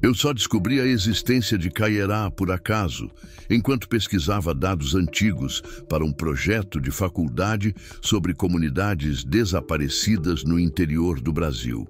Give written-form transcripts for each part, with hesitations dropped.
Eu só descobri a existência de Caieiá por acaso, enquanto pesquisava dados antigos para um projeto de faculdade sobre comunidades desaparecidas no interior do Brasil.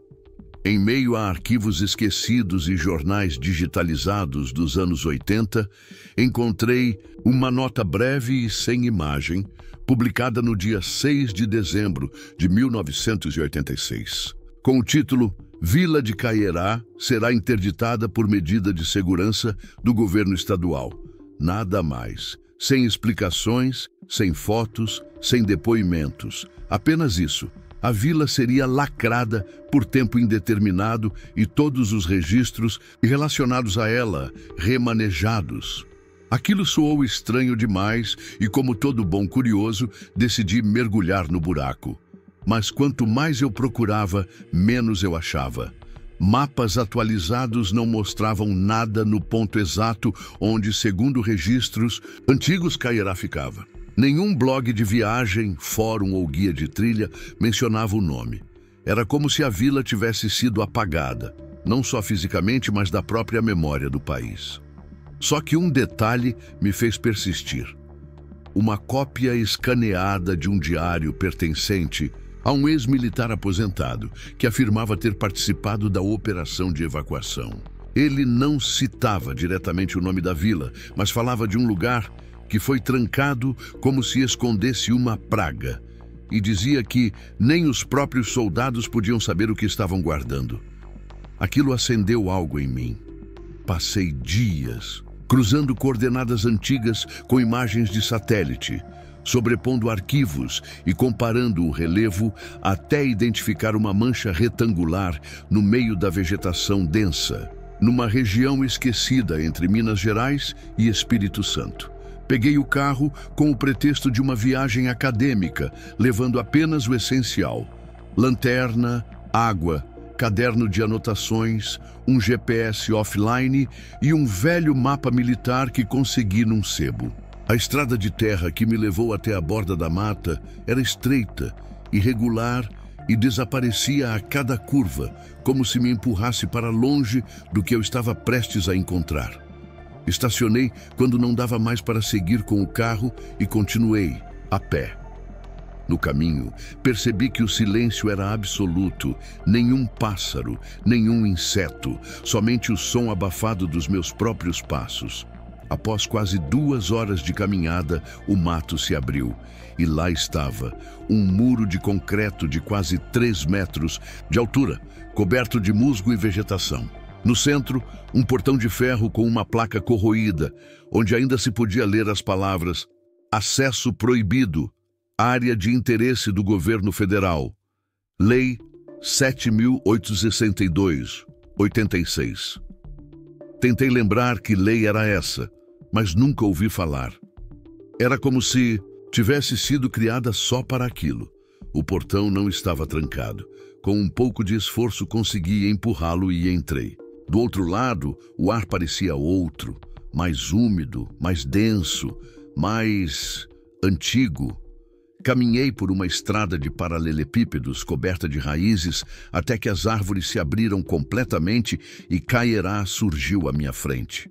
Em meio a arquivos esquecidos e jornais digitalizados dos anos 80, encontrei uma nota breve e sem imagem, publicada no dia 6 de dezembro de 1986, com o título Vila de Caieiá será interditada por medida de segurança do governo estadual. Nada mais. Sem explicações, sem fotos, sem depoimentos. Apenas isso. A vila seria lacrada por tempo indeterminado e todos os registros relacionados a ela remanejados. Aquilo soou estranho demais e, como todo bom curioso, decidi mergulhar no buraco. Mas quanto mais eu procurava, menos eu achava. Mapas atualizados não mostravam nada no ponto exato onde, segundo registros antigos, Caieiá ficava. Nenhum blog de viagem, fórum ou guia de trilha mencionava o nome. Era como se a vila tivesse sido apagada, não só fisicamente, mas da própria memória do país. Só que um detalhe me fez persistir. Uma cópia escaneada de um diário pertencente a um ex-militar aposentado que afirmava ter participado da operação de evacuação. Ele não citava diretamente o nome da vila, mas falava de um lugar que foi trancado como se escondesse uma praga, e dizia que nem os próprios soldados podiam saber o que estavam guardando. Aquilo acendeu algo em mim. Passei dias cruzando coordenadas antigas com imagens de satélite, sobrepondo arquivos e comparando o relevo até identificar uma mancha retangular no meio da vegetação densa, numa região esquecida entre Minas Gerais e Espírito Santo. Peguei o carro com o pretexto de uma viagem acadêmica, levando apenas o essencial: lanterna, água, caderno de anotações, um GPS offline e um velho mapa militar que consegui num sebo. A estrada de terra que me levou até a borda da mata era estreita, irregular e desaparecia a cada curva, como se me empurrasse para longe do que eu estava prestes a encontrar. Estacionei quando não dava mais para seguir com o carro e continuei, a pé. No caminho, percebi que o silêncio era absoluto, nenhum pássaro, nenhum inseto, somente o som abafado dos meus próprios passos. Após quase 2 horas de caminhada, o mato se abriu e lá estava, um muro de concreto de quase 3 metros de altura, coberto de musgo e vegetação. No centro, um portão de ferro com uma placa corroída, onde ainda se podia ler as palavras Acesso proibido, área de interesse do governo federal, Lei 7.862, 86. Tentei lembrar que lei era essa, mas nunca ouvi falar. Era como se tivesse sido criada só para aquilo. O portão não estava trancado. Com um pouco de esforço consegui empurrá-lo e entrei. Do outro lado, o ar parecia outro, mais úmido, mais denso, mais antigo. Caminhei por uma estrada de paralelepípedos coberta de raízes até que as árvores se abriram completamente e Caieiá surgiu à minha frente.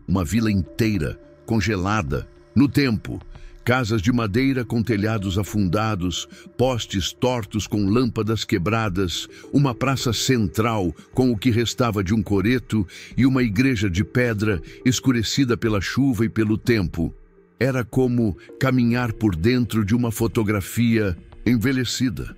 Uma vila inteira, congelada, no tempo. Casas de madeira com telhados afundados, postes tortos com lâmpadas quebradas, uma praça central com o que restava de um coreto e uma igreja de pedra escurecida pela chuva e pelo tempo. Era como caminhar por dentro de uma fotografia envelhecida.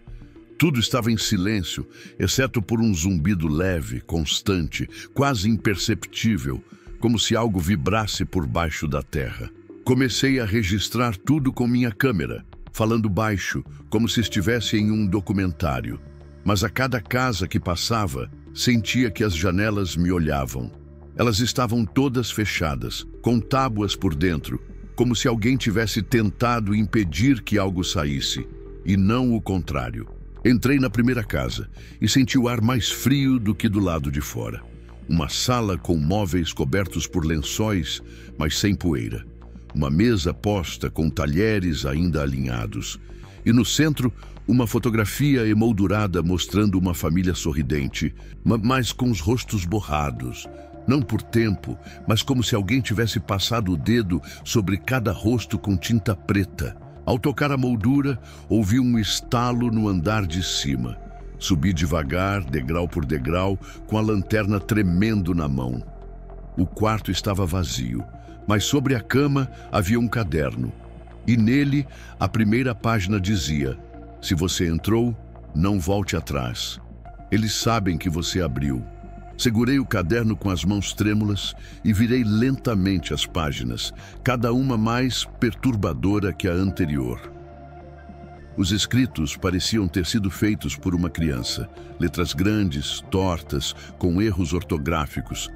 Tudo estava em silêncio, exceto por um zumbido leve, constante, quase imperceptível, como se algo vibrasse por baixo da terra. Comecei a registrar tudo com minha câmera, falando baixo, como se estivesse em um documentário. Mas a cada casa que passava, sentia que as janelas me olhavam. Elas estavam todas fechadas, com tábuas por dentro, como se alguém tivesse tentado impedir que algo saísse, e não o contrário. Entrei na primeira casa e senti o ar mais frio do que do lado de fora. Uma sala com móveis cobertos por lençóis, mas sem poeira. Uma mesa posta com talheres ainda alinhados. E no centro, uma fotografia emoldurada mostrando uma família sorridente, mas com os rostos borrados, Não por tempo, mas como se alguém tivesse passado o dedo sobre cada rosto com tinta preta. Ao tocar a moldura, ouvi um estalo no andar de cima. Subi devagar, degrau por degrau, com a lanterna tremendo na mão. O quarto estava vazio, mas sobre a cama havia um caderno. E nele, a primeira página dizia: se você entrou, não volte atrás. Eles sabem que você abriu. Segurei o caderno com as mãos trêmulas e virei lentamente as páginas, cada uma mais perturbadora que a anterior. Os escritos pareciam ter sido feitos por uma criança, letras grandes, tortas, com erros ortográficos,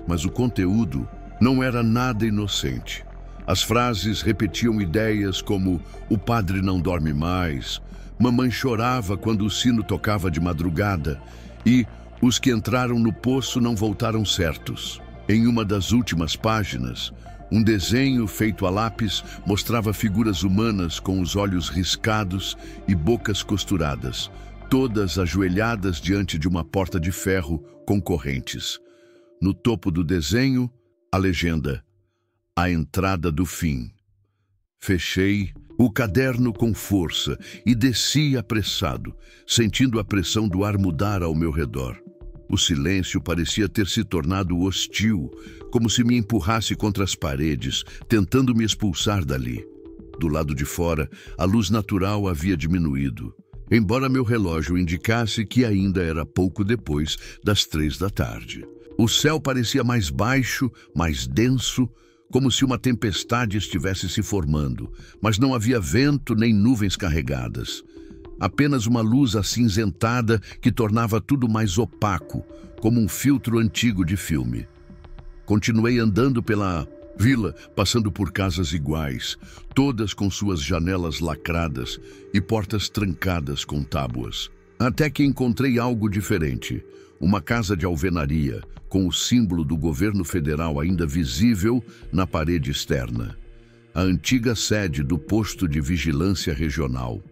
mas o conteúdo não era nada inocente. As frases repetiam ideias como: o padre não dorme mais, mamãe chorava quando o sino tocava de madrugada e os que entraram no poço não voltaram certos. Em uma das últimas páginas, um desenho feito a lápis mostrava figuras humanas com os olhos riscados e bocas costuradas, todas ajoelhadas diante de uma porta de ferro com correntes. No topo do desenho, a legenda: a entrada do fim. Fechei o caderno com força e desci apressado, sentindo a pressão do ar mudar ao meu redor. O silêncio parecia ter se tornado hostil, como se me empurrasse contra as paredes, tentando me expulsar dali. Do lado de fora, a luz natural havia diminuído, embora meu relógio indicasse que ainda era pouco depois das 3 da tarde. O céu parecia mais baixo, mais denso, como se uma tempestade estivesse se formando, mas não havia vento nem nuvens carregadas. Apenas uma luz acinzentada que tornava tudo mais opaco, como um filtro antigo de filme. Continuei andando pela vila, passando por casas iguais, todas com suas janelas lacradas e portas trancadas com tábuas. Até que encontrei algo diferente, uma casa de alvenaria, com o símbolo do governo federal ainda visível na parede externa. A antiga sede do posto de vigilância regional.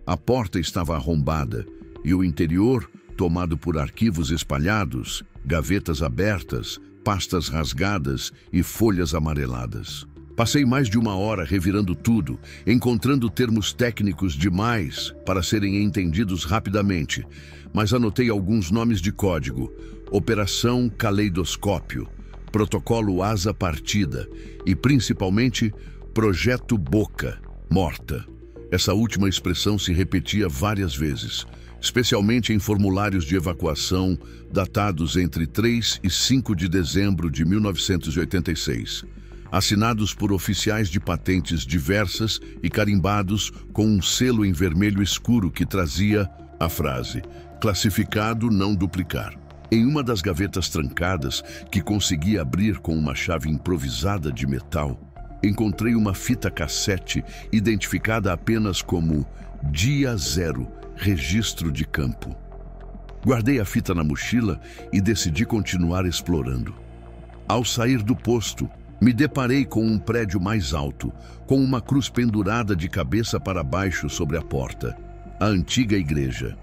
A porta estava arrombada e o interior tomado por arquivos espalhados, gavetas abertas, pastas rasgadas e folhas amareladas. Passei mais de 1 hora revirando tudo, encontrando termos técnicos demais para serem entendidos rapidamente, mas anotei alguns nomes de código: Operação Caleidoscópio, Protocolo Asa Partida e, principalmente, Projeto Boca Morta. Essa última expressão se repetia várias vezes, especialmente em formulários de evacuação datados entre 3 e 5 de dezembro de 1986, assinados por oficiais de patentes diversas e carimbados com um selo em vermelho escuro que trazia a frase: classificado não duplicar. Em uma das gavetas trancadas, que consegui abrir com uma chave improvisada de metal, encontrei uma fita cassete identificada apenas como Dia Zero, Registro de Campo. Guardei a fita na mochila e decidi continuar explorando. Ao sair do posto, me deparei com um prédio mais alto, com uma cruz pendurada de cabeça para baixo sobre a porta. A antiga igreja.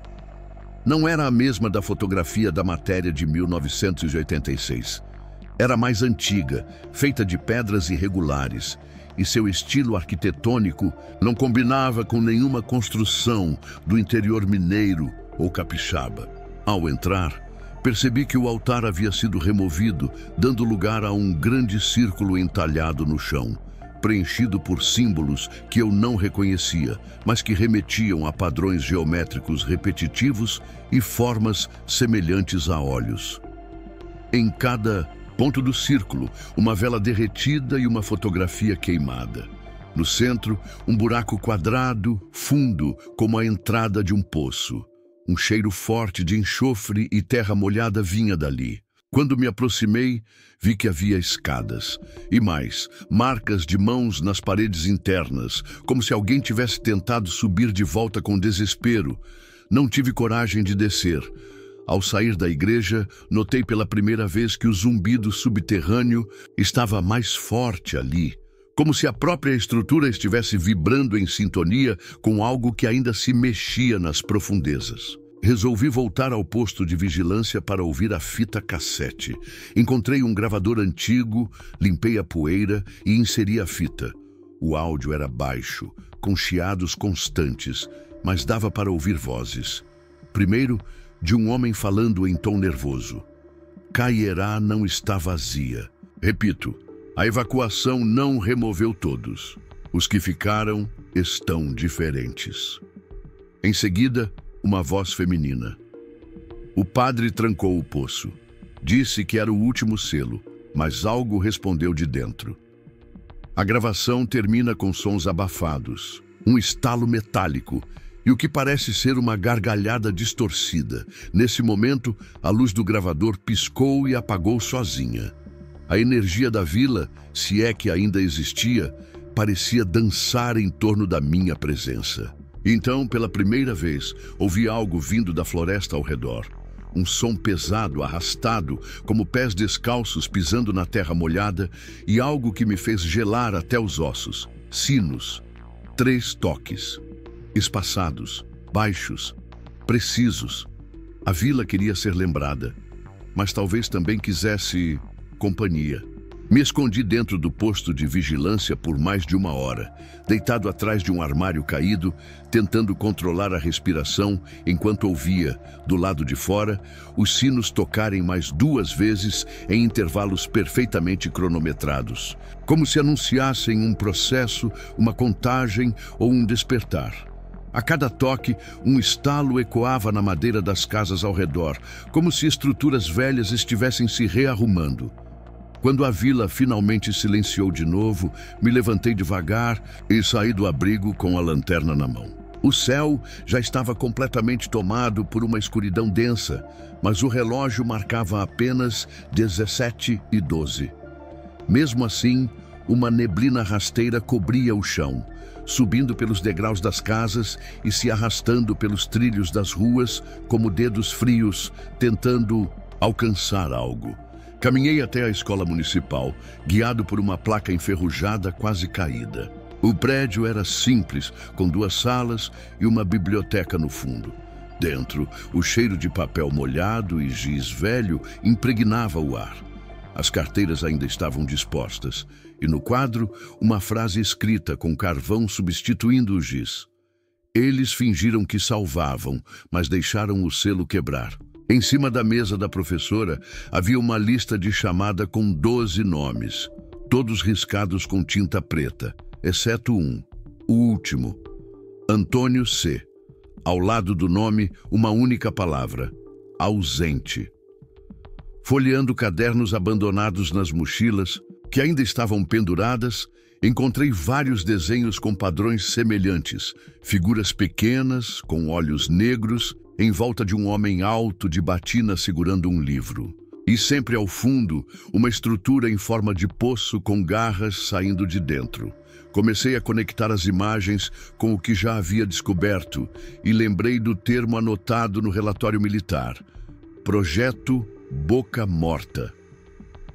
Não era a mesma da fotografia da matéria de 1986. Era mais antiga, feita de pedras irregulares, e seu estilo arquitetônico não combinava com nenhuma construção do interior mineiro ou capixaba. Ao entrar, percebi que o altar havia sido removido, dando lugar a um grande círculo entalhado no chão, preenchido por símbolos que eu não reconhecia, mas que remetiam a padrões geométricos repetitivos e formas semelhantes a olhos. Em cada ponto do círculo, uma vela derretida e uma fotografia queimada. No centro, um buraco quadrado, fundo, como a entrada de um poço. Um cheiro forte de enxofre e terra molhada vinha dali. Quando me aproximei, vi que havia escadas. E mais, marcas de mãos nas paredes internas, como se alguém tivesse tentado subir de volta com desespero. Não tive coragem de descer. Ao sair da igreja, notei pela primeira vez que o zumbido subterrâneo estava mais forte ali, como se a própria estrutura estivesse vibrando em sintonia com algo que ainda se mexia nas profundezas. Resolvi voltar ao posto de vigilância para ouvir a fita cassete. Encontrei um gravador antigo, limpei a poeira e inseri a fita. O áudio era baixo, com chiados constantes, mas dava para ouvir vozes. Primeiro, de um homem falando em tom nervoso. Caieiá não está vazia. Repito, a evacuação não removeu todos. Os que ficaram estão diferentes. Em seguida, uma voz feminina. O padre trancou o poço. Disse que era o último selo, mas algo respondeu de dentro. A gravação termina com sons abafados, um estalo metálico e o que parece ser uma gargalhada distorcida. Nesse momento, a luz do gravador piscou e apagou sozinha. A energia da vila, se é que ainda existia, parecia dançar em torno da minha presença. Então, pela primeira vez, ouvi algo vindo da floresta ao redor. Um som pesado, arrastado, como pés descalços pisando na terra molhada, e algo que me fez gelar até os ossos. Sinos. 3 toques. Espaçados, baixos, precisos. A vila queria ser lembrada, mas talvez também quisesse companhia. Me escondi dentro do posto de vigilância por mais de 1 hora, deitado atrás de um armário caído, tentando controlar a respiração enquanto ouvia, do lado de fora, os sinos tocarem mais 2 vezes em intervalos perfeitamente cronometrados, como se anunciassem um processo, uma contagem ou um despertar. A cada toque, um estalo ecoava na madeira das casas ao redor, como se estruturas velhas estivessem se rearrumando. Quando a vila finalmente silenciou de novo, me levantei devagar e saí do abrigo com a lanterna na mão. O céu já estava completamente tomado por uma escuridão densa, mas o relógio marcava apenas 17h12. Mesmo assim, uma neblina rasteira cobria o chão, subindo pelos degraus das casas e se arrastando pelos trilhos das ruas como dedos frios, tentando alcançar algo. Caminhei até a escola municipal, guiado por uma placa enferrujada quase caída. O prédio era simples, com 2 salas e uma biblioteca no fundo. Dentro, o cheiro de papel molhado e giz velho impregnava o ar. As carteiras ainda estavam dispostas, e no quadro, uma frase escrita com carvão substituindo o giz. Eles fingiram que salvavam, mas deixaram o selo quebrar. Em cima da mesa da professora havia uma lista de chamada com 12 nomes, todos riscados com tinta preta, exceto um, o último, Antônio C. Ao lado do nome, uma única palavra, ausente. Folheando cadernos abandonados nas mochilas, que ainda estavam penduradas, encontrei vários desenhos com padrões semelhantes, figuras pequenas, com olhos negros, em volta de um homem alto de batina segurando um livro. E sempre ao fundo, uma estrutura em forma de poço com garras saindo de dentro. Comecei a conectar as imagens com o que já havia descoberto e lembrei do termo anotado no relatório militar: Projeto Boca Morta.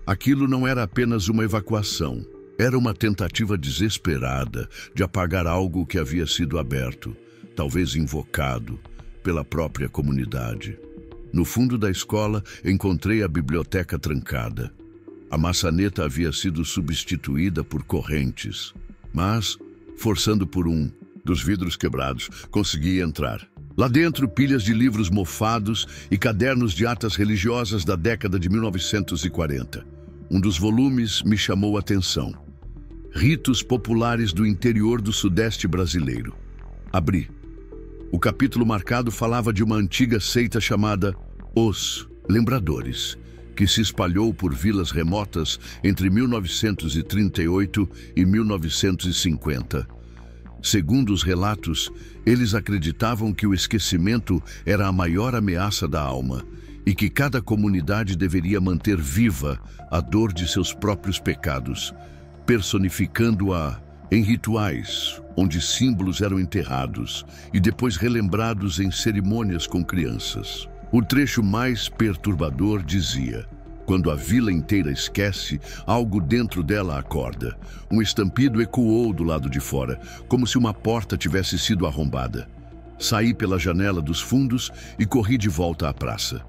Aquilo não era apenas uma evacuação, era uma tentativa desesperada de apagar algo que havia sido aberto, talvez invocado, pela própria comunidade. No fundo da escola, encontrei a biblioteca trancada. A maçaneta havia sido substituída por correntes, mas, forçando por um dos vidros quebrados, consegui entrar. Lá dentro, pilhas de livros mofados e cadernos de atas religiosas da década de 1940. Um dos volumes me chamou a atenção. Ritos populares do interior do Sudeste brasileiro. Abri. O capítulo marcado falava de uma antiga seita chamada Os Lembradores, que se espalhou por vilas remotas entre 1938 e 1950. Segundo os relatos, eles acreditavam que o esquecimento era a maior ameaça da alma e que cada comunidade deveria manter viva a dor de seus próprios pecados, personificando-a em rituais, onde símbolos eram enterrados e depois relembrados em cerimônias com crianças. O trecho mais perturbador dizia: quando a vila inteira esquece, algo dentro dela acorda. Um estampido ecoou do lado de fora, como se uma porta tivesse sido arrombada. Saí pela janela dos fundos e corri de volta à praça.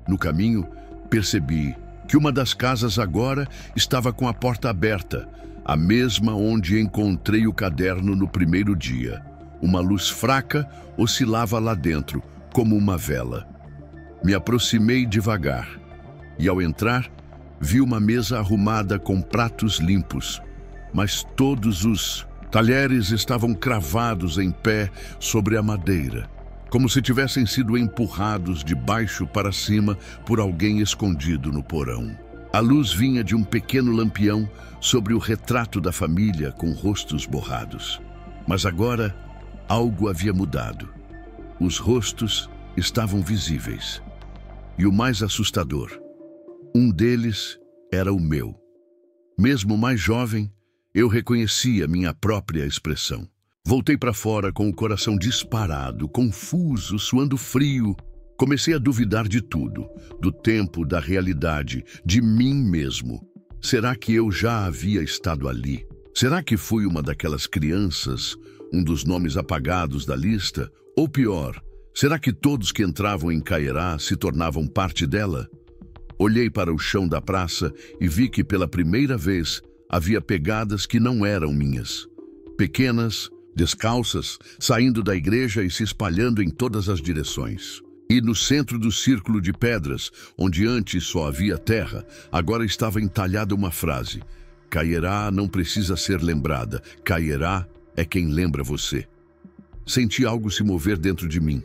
No caminho, percebi que uma das casas agora estava com a porta aberta, a mesma onde encontrei o caderno no primeiro dia. Uma luz fraca oscilava lá dentro, como uma vela. Me aproximei devagar e, ao entrar, vi uma mesa arrumada com pratos limpos, mas todos os talheres estavam cravados em pé sobre a madeira, como se tivessem sido empurrados de baixo para cima por alguém escondido no porão. A luz vinha de um pequeno lampião sobre o retrato da família com rostos borrados. Mas agora, algo havia mudado. Os rostos estavam visíveis. E o mais assustador, um deles era o meu. Mesmo mais jovem, eu reconhecia minha própria expressão. Voltei para fora com o coração disparado, confuso, suando frio. Comecei a duvidar de tudo, do tempo, da realidade, de mim mesmo. Será que eu já havia estado ali? Será que fui uma daquelas crianças, um dos nomes apagados da lista? Ou pior, será que todos que entravam em Caierá se tornavam parte dela? Olhei para o chão da praça e vi que pela primeira vez havia pegadas que não eram minhas. Pequenas, descalças, saindo da igreja e se espalhando em todas as direções. E no centro do círculo de pedras, onde antes só havia terra, agora estava entalhada uma frase: Caierá não precisa ser lembrada, Caierá é quem lembra você. Senti algo se mover dentro de mim,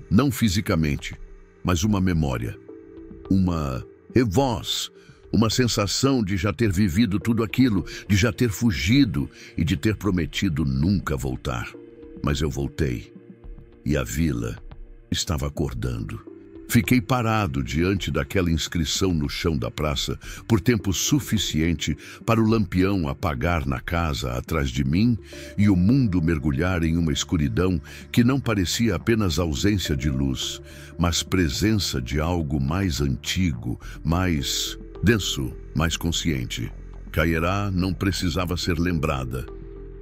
não fisicamente, mas uma memória, uma voz, uma sensação de já ter vivido tudo aquilo, de já ter fugido e de ter prometido nunca voltar. Mas eu voltei, e a vila estava acordando. Fiquei parado diante daquela inscrição no chão da praça por tempo suficiente para o lampião apagar na casa atrás de mim e o mundo mergulhar em uma escuridão que não parecia apenas ausência de luz, mas presença de algo mais antigo, mais denso, mais consciente. Caierá não precisava ser lembrada.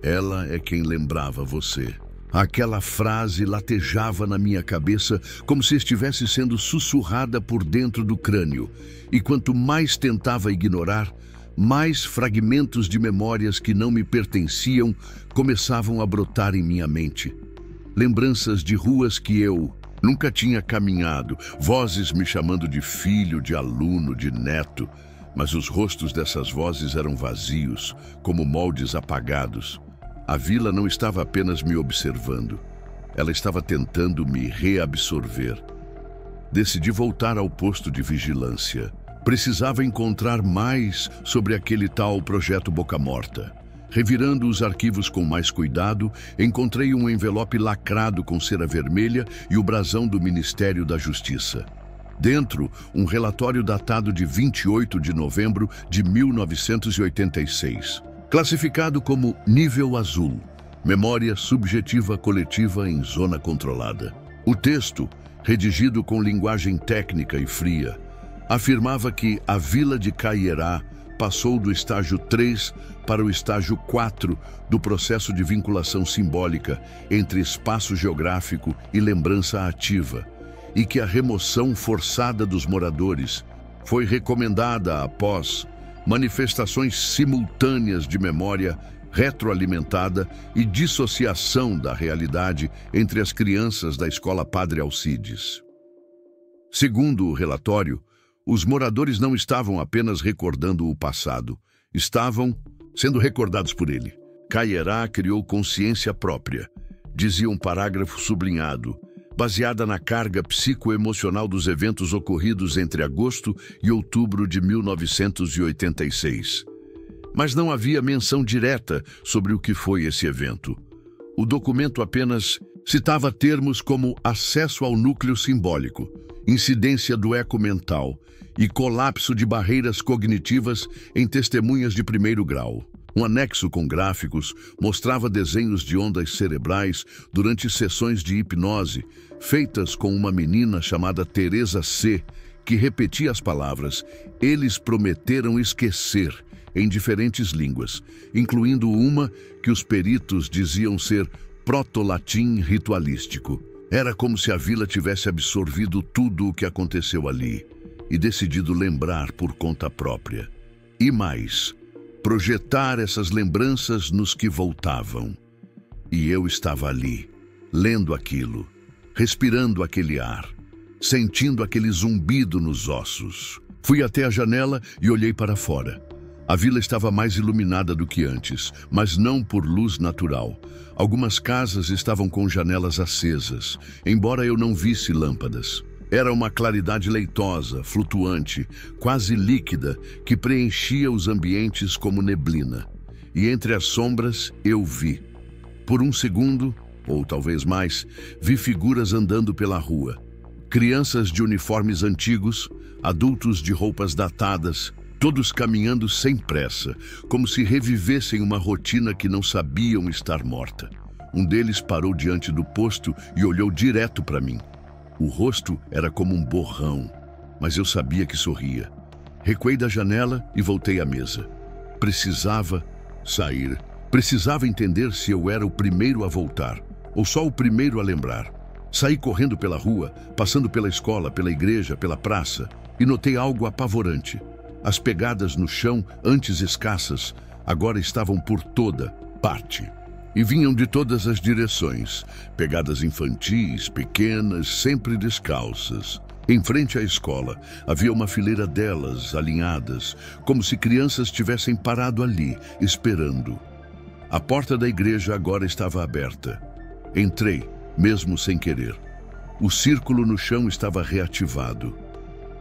Ela é quem lembrava você. Aquela frase latejava na minha cabeça como se estivesse sendo sussurrada por dentro do crânio. E quanto mais tentava ignorar, mais fragmentos de memórias que não me pertenciam começavam a brotar em minha mente. Lembranças de ruas que eu nunca tinha caminhado, vozes me chamando de filho, de aluno, de neto. Mas os rostos dessas vozes eram vazios, como moldes apagados. A vila não estava apenas me observando, ela estava tentando me reabsorver. Decidi voltar ao posto de vigilância. Precisava encontrar mais sobre aquele tal projeto Boca Morta. Revirando os arquivos com mais cuidado, encontrei um envelope lacrado com cera vermelha e o brasão do Ministério da Justiça. Dentro, um relatório datado de 28 de novembro de 1986. Classificado como nível azul, memória subjetiva coletiva em zona controlada. O texto, redigido com linguagem técnica e fria, afirmava que a vila de Caierá passou do estágio 3 para o estágio 4 do processo de vinculação simbólica entre espaço geográfico e lembrança ativa, e que a remoção forçada dos moradores foi recomendada após manifestações simultâneas de memória retroalimentada e dissociação da realidade entre as crianças da escola Padre Alcides. Segundo o relatório, os moradores não estavam apenas recordando o passado, estavam sendo recordados por ele. Caierá criou consciência própria, dizia um parágrafo sublinhado, baseada na carga psicoemocional dos eventos ocorridos entre agosto e outubro de 1986. Mas não havia menção direta sobre o que foi esse evento. O documento apenas citava termos como acesso ao núcleo simbólico, incidência do eco mental e colapso de barreiras cognitivas em testemunhas de primeiro grau. Um anexo com gráficos mostrava desenhos de ondas cerebrais durante sessões de hipnose, feitas com uma menina chamada Teresa C., que repetia as palavras "eles prometeram esquecer" em diferentes línguas, incluindo uma que os peritos diziam ser proto-latim ritualístico. Era como se a vila tivesse absorvido tudo o que aconteceu ali e decidido lembrar por conta própria. E mais, projetar essas lembranças nos que voltavam. E eu estava ali, lendo aquilo, respirando aquele ar, sentindo aquele zumbido nos ossos. Fui até a janela e olhei para fora. A vila estava mais iluminada do que antes, mas não por luz natural. Algumas casas estavam com janelas acesas, embora eu não visse lâmpadas. Era uma claridade leitosa, flutuante, quase líquida, que preenchia os ambientes como neblina. E entre as sombras eu vi. Por um segundo, ou talvez mais, vi figuras andando pela rua. Crianças de uniformes antigos, adultos de roupas datadas, todos caminhando sem pressa, como se revivessem uma rotina que não sabiam estar morta. Um deles parou diante do posto e olhou direto para mim. O rosto era como um borrão, mas eu sabia que sorria. Recuei da janela e voltei à mesa. Precisava sair. Precisava entender se eu era o primeiro a voltar, ou só o primeiro a lembrar. Saí correndo pela rua, passando pela escola, pela igreja, pela praça, e notei algo apavorante. As pegadas no chão, antes escassas, agora estavam por toda parte. E vinham de todas as direções, pegadas infantis, pequenas, sempre descalças. Em frente à escola, havia uma fileira delas, alinhadas, como se crianças tivessem parado ali, esperando. A porta da igreja agora estava aberta. Entrei, mesmo sem querer. O círculo no chão estava reativado.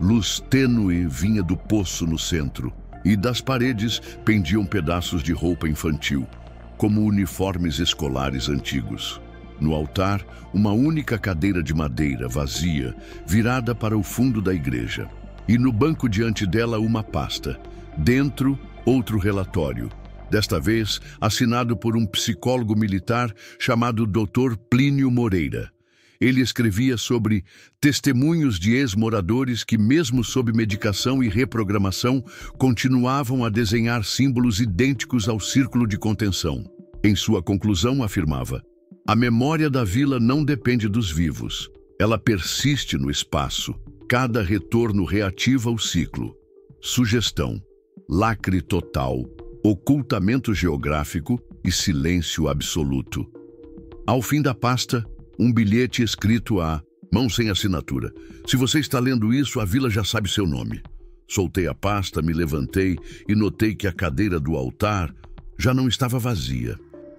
Luz tênue vinha do poço no centro, e das paredes pendiam pedaços de roupa infantil, como uniformes escolares antigos. No altar, uma única cadeira de madeira vazia, virada para o fundo da igreja. E no banco diante dela uma pasta. Dentro, outro relatório. Desta vez, assinado por um psicólogo militar chamado Dr. Plínio Moreira. Ele escrevia sobre testemunhos de ex-moradores que, mesmo sob medicação e reprogramação, continuavam a desenhar símbolos idênticos ao círculo de contenção. Em sua conclusão, afirmava: a memória da vila não depende dos vivos. Ela persiste no espaço. Cada retorno reativa o ciclo. Sugestão: lacre total, ocultamento geográfico e silêncio absoluto. Ao fim da pasta, um bilhete escrito a mão sem assinatura. Se você está lendo isso, a vila já sabe seu nome. Soltei a pasta, me levantei e notei que a cadeira do altar já não estava vazia.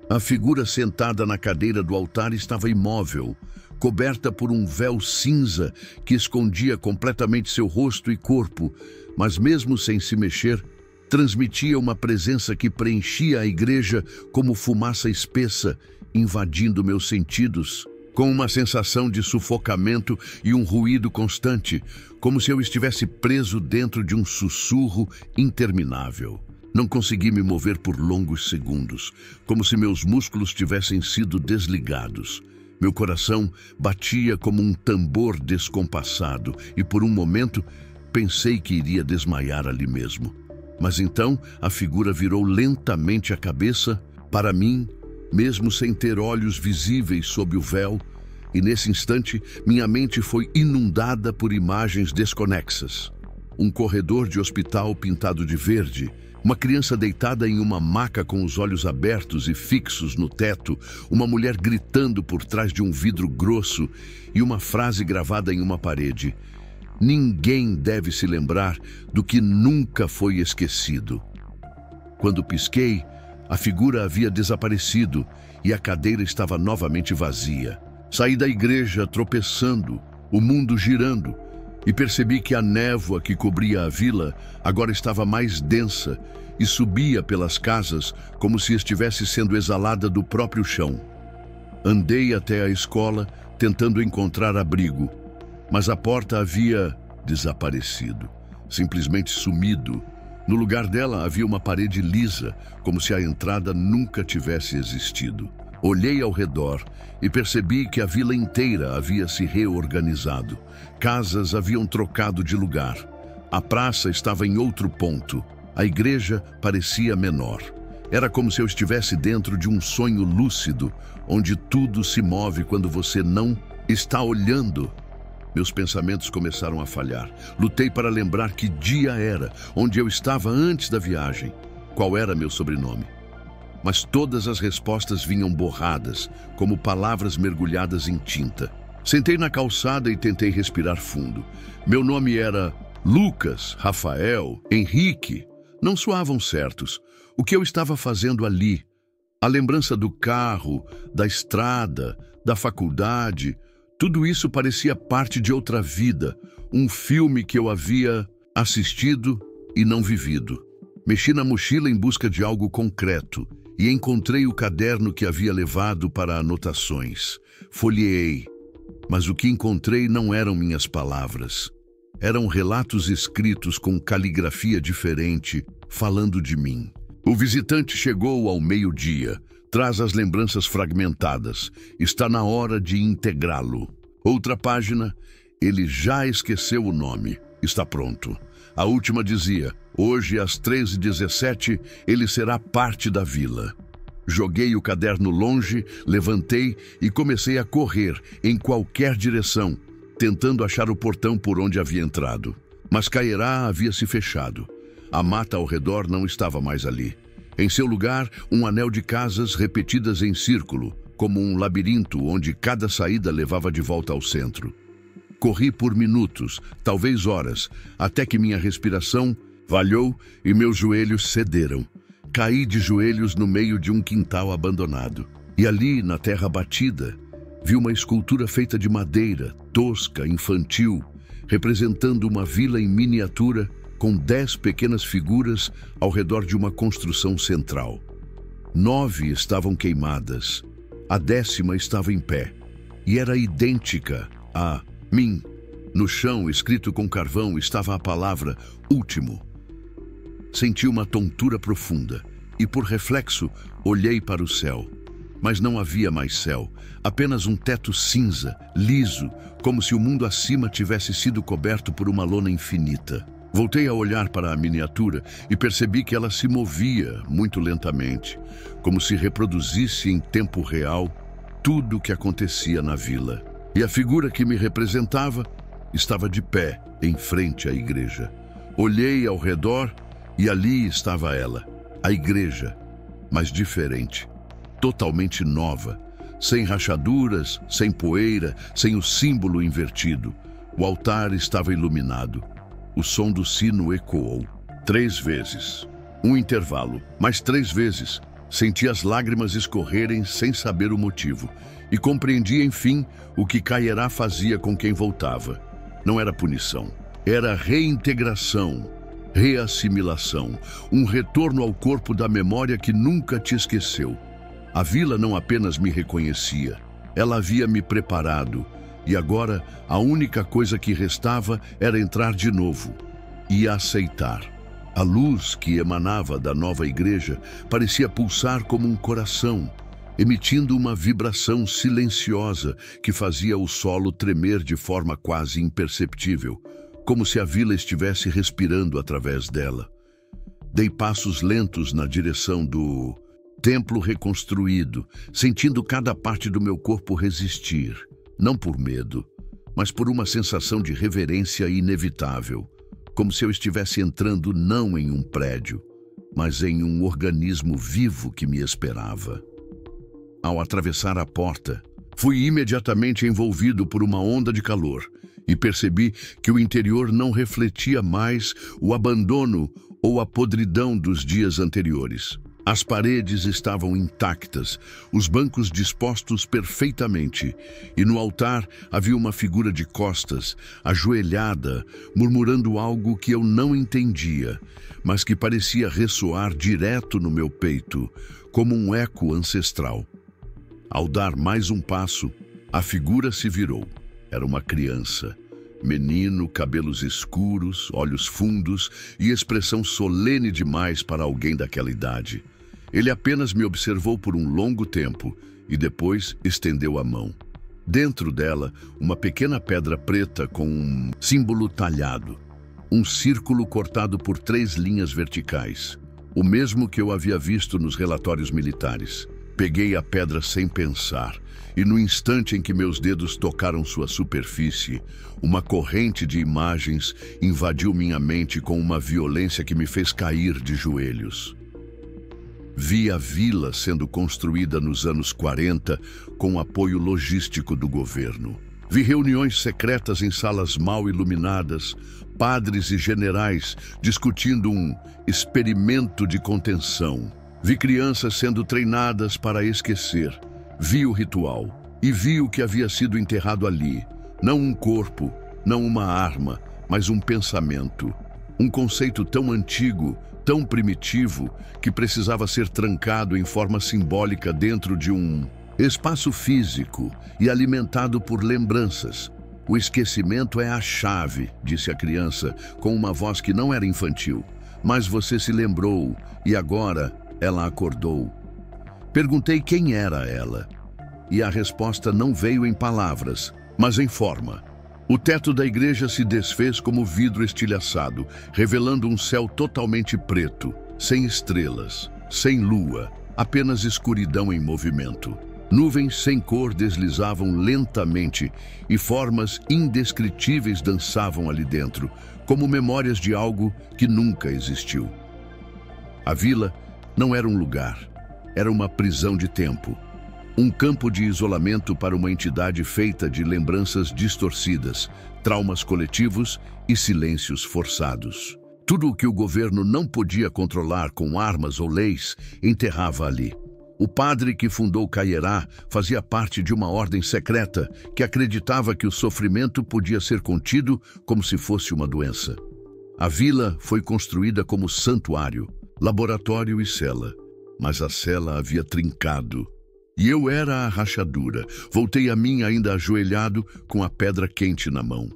A figura sentada na cadeira do altar estava imóvel, coberta por um véu cinza que escondia completamente seu rosto e corpo, mas mesmo sem se mexer, transmitia uma presença que preenchia a igreja como fumaça espessa, invadindo meus sentidos, com uma sensação de sufocamento e um ruído constante, como se eu estivesse preso dentro de um sussurro interminável. Não consegui me mover por longos segundos, como se meus músculos tivessem sido desligados. Meu coração batia como um tambor descompassado e, por um momento, pensei que iria desmaiar ali mesmo. Mas então a figura virou lentamente a cabeça para mim, mesmo sem ter olhos visíveis sob o véu, e nesse instante minha mente foi inundada por imagens desconexas. Um corredor de hospital pintado de verde, uma criança deitada em uma maca com os olhos abertos e fixos no teto, uma mulher gritando por trás de um vidro grosso e uma frase gravada em uma parede: ninguém deve se lembrar do que nunca foi esquecido. Quando pisquei, a figura havia desaparecido e a cadeira estava novamente vazia. Saí da igreja tropeçando, o mundo girando, e percebi que a névoa que cobria a vila agora estava mais densa e subia pelas casas como se estivesse sendo exalada do próprio chão. Andei até a escola, tentando encontrar abrigo, mas a porta havia desaparecido, simplesmente sumido. No lugar dela havia uma parede lisa, como se a entrada nunca tivesse existido. Olhei ao redor e percebi que a vila inteira havia se reorganizado. Casas haviam trocado de lugar. A praça estava em outro ponto. A igreja parecia menor. Era como se eu estivesse dentro de um sonho lúcido, onde tudo se move quando você não Está olhando. Meus pensamentos começaram a falhar. Lutei para lembrar que dia era, onde eu estava antes da viagem, qual era meu sobrenome. Mas todas as respostas vinham borradas, como palavras mergulhadas em tinta. Sentei na calçada e tentei respirar fundo. Meu nome era Lucas, Rafael, Henrique. Não soavam certos. O que eu estava fazendo ali? A lembrança do carro, da estrada, da faculdade, tudo isso parecia parte de outra vida, um filme que eu havia assistido e não vivido. Mexi na mochila em busca de algo concreto e encontrei o caderno que havia levado para anotações. Folheei, mas o que encontrei não eram minhas palavras. Eram relatos escritos com caligrafia diferente, falando de mim. O visitante chegou ao meio-dia. Traz as lembranças fragmentadas. Está na hora de integrá-lo. Outra página. Ele já esqueceu o nome. Está pronto. A última dizia: hoje às 13h17 ele será parte da vila. Joguei o caderno longe, levantei e comecei a correr em qualquer direção, tentando achar o portão por onde havia entrado. Mas Caierá havia se fechado. A mata ao redor não estava mais ali. Em seu lugar, um anel de casas repetidas em círculo, como um labirinto onde cada saída levava de volta ao centro. Corri por minutos, talvez horas, até que minha respiração falhou e meus joelhos cederam. Caí de joelhos no meio de um quintal abandonado. E ali, na terra batida, vi uma escultura feita de madeira, tosca, infantil, representando uma vila em miniatura com 10 pequenas figuras ao redor de uma construção central. 9 estavam queimadas. A 10ª estava em pé e era idêntica a mim. No chão, escrito com carvão, estava a palavra último. Senti uma tontura profunda e, por reflexo, olhei para o céu. Mas não havia mais céu, apenas um teto cinza, liso, como se o mundo acima tivesse sido coberto por uma lona infinita. Voltei a olhar para a miniatura e percebi que ela se movia muito lentamente, como se reproduzisse em tempo real tudo o que acontecia na vila. E a figura que me representava estava de pé, em frente à igreja. Olhei ao redor e ali estava ela, a igreja, mas diferente, totalmente nova, sem rachaduras, sem poeira, sem o símbolo invertido. O altar estava iluminado. O som do sino ecoou 3 vezes. Um intervalo, mais 3 vezes. Senti as lágrimas escorrerem sem saber o motivo. E compreendi, enfim, o que Caierá fazia com quem voltava. Não era punição. Era reintegração, reassimilação. Um retorno ao corpo da memória que nunca te esqueceu. A vila não apenas me reconhecia. Ela havia me preparado. E agora, a única coisa que restava era entrar de novo e aceitar. A luz que emanava da nova igreja parecia pulsar como um coração, emitindo uma vibração silenciosa que fazia o solo tremer de forma quase imperceptível, como se a vila estivesse respirando através dela. Dei passos lentos na direção do templo reconstruído, sentindo cada parte do meu corpo resistir. Não por medo, mas por uma sensação de reverência inevitável, como se eu estivesse entrando não em um prédio, mas em um organismo vivo que me esperava. Ao atravessar a porta, fui imediatamente envolvido por uma onda de calor e percebi que o interior não refletia mais o abandono ou a podridão dos dias anteriores. As paredes estavam intactas, os bancos dispostos perfeitamente, e no altar havia uma figura de costas, ajoelhada, murmurando algo que eu não entendia, mas que parecia ressoar direto no meu peito, como um eco ancestral. Ao dar mais um passo, a figura se virou. Era uma criança. Menino, cabelos escuros, olhos fundos e expressão solene demais para alguém daquela idade. Ele apenas me observou por um longo tempo e depois estendeu a mão. Dentro dela, uma pequena pedra preta com um símbolo talhado. Um círculo cortado por 3 linhas verticais. O mesmo que eu havia visto nos relatórios militares. Peguei a pedra sem pensar, e no instante em que meus dedos tocaram sua superfície, uma corrente de imagens invadiu minha mente com uma violência que me fez cair de joelhos. Vi a vila sendo construída nos anos 40 com apoio logístico do governo. Vi reuniões secretas em salas mal iluminadas, padres e generais discutindo um experimento de contenção. Vi crianças sendo treinadas para esquecer. Vi o ritual e vi o que havia sido enterrado ali. Não um corpo, não uma arma, mas um pensamento. Um conceito tão antigo, tão primitivo, que precisava ser trancado em forma simbólica dentro de um espaço físico e alimentado por lembranças. O esquecimento é a chave, disse a criança, com uma voz que não era infantil. Mas você se lembrou e agora ela acordou. Perguntei quem era ela, e a resposta não veio em palavras, mas em forma. O teto da igreja se desfez como vidro estilhaçado, revelando um céu totalmente preto, sem estrelas, sem lua, apenas escuridão em movimento. Nuvens sem cor deslizavam lentamente e formas indescritíveis dançavam ali dentro, como memórias de algo que nunca existiu. A vila não era um lugar, era uma prisão de tempo. Um campo de isolamento para uma entidade feita de lembranças distorcidas, traumas coletivos e silêncios forçados. Tudo o que o governo não podia controlar com armas ou leis, enterrava ali. O padre que fundou Caieiá fazia parte de uma ordem secreta que acreditava que o sofrimento podia ser contido como se fosse uma doença. A vila foi construída como santuário, laboratório e cela, mas a cela havia trincado. E eu era a rachadura. Voltei a mim ainda ajoelhado, com a pedra quente na mão.